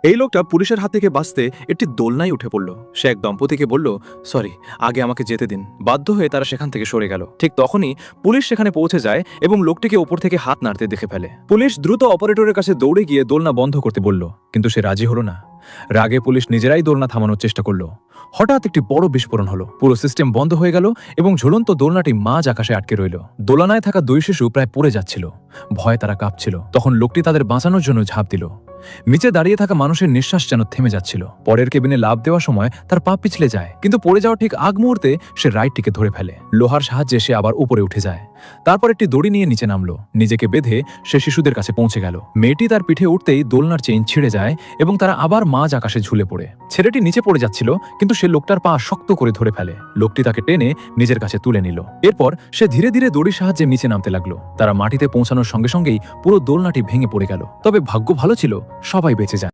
এই লোকটা পুলিশের হাত থেকে বাঁচতে একটি দোলনায় উঠে পড়ল। সে এক দম্পতিকে বলল, সরি, আগে আমাকে যেতে দিন। বাধ্য হয়ে তারা সেখান থেকে সরে গেল। ঠিক তখনই পুলিশ সেখানে পৌঁছে যায় এবং লোকটিকে ওপর থেকে হাত নাড়তে দেখে ফেলে। পুলিশ দ্রুত অপারেটরের কাছে দৌড়ে গিয়ে দোলনা বন্ধ করতে বলল, কিন্তু সে রাজি হলো না। রাগে পুলিশ নিজেরাই দোলনা থামানোর চেষ্টা করলো। হঠাৎ একটি বড় বিস্ফোরণ হলো, পুরো সিস্টেম বন্ধ হয়ে গেল এবং ঝুলন্ত দোলনাটি মাঝ আকাশে আটকে রইল। দোলনায় থাকা দুই শিশু প্রায় পড়ে যাচ্ছিল। ভয়ে তারা কাঁপছিল। তখন লোকটি তাদের বাঁচানোর জন্য ঝাঁপ দিল। নিচে দাঁড়িয়ে থাকা মানুষের নিঃশ্বাস যেন থেমে যাচ্ছিল। পরের কেবিনে লাফ দেওয়ার সময় তার পা পিছলে যায়, কিন্তু পড়ে যাওয়ার ঠিক আগ মুহূর্তে সে রাইটটিকে ধরে ফেলে। লোহার সাহায্যে সে আবার উপরে উঠে যায়। তারপর একটি দড়ি নিয়ে নিচে নামলো। নিজেকে বেঁধে সে শিশুদের কাছে পৌঁছে গেল। মেয়েটি তার পিঠে উঠতেই দোলনার চেইন ছিঁড়ে যায় এবং তারা আবার মাঝ আকাশে ঝুলে পড়ে। ছেলেটি নিচে পড়ে যাচ্ছিল, কিন্তু সে লোকটার পা শক্ত করে ধরে ফেলে। লোকটি তাকে টেনে নিজের কাছে তুলে নিল। এরপর সে ধীরে ধীরে দড়ির সাহায্যে নিচে নামতে লাগলো। তারা মাটিতে পৌঁছানোর সঙ্গে সঙ্গেই পুরো দোলনাটি ভেঙে পড়ে গেল। তবে ভাগ্য ভালো ছিল, সবাই বেঁচে যায়।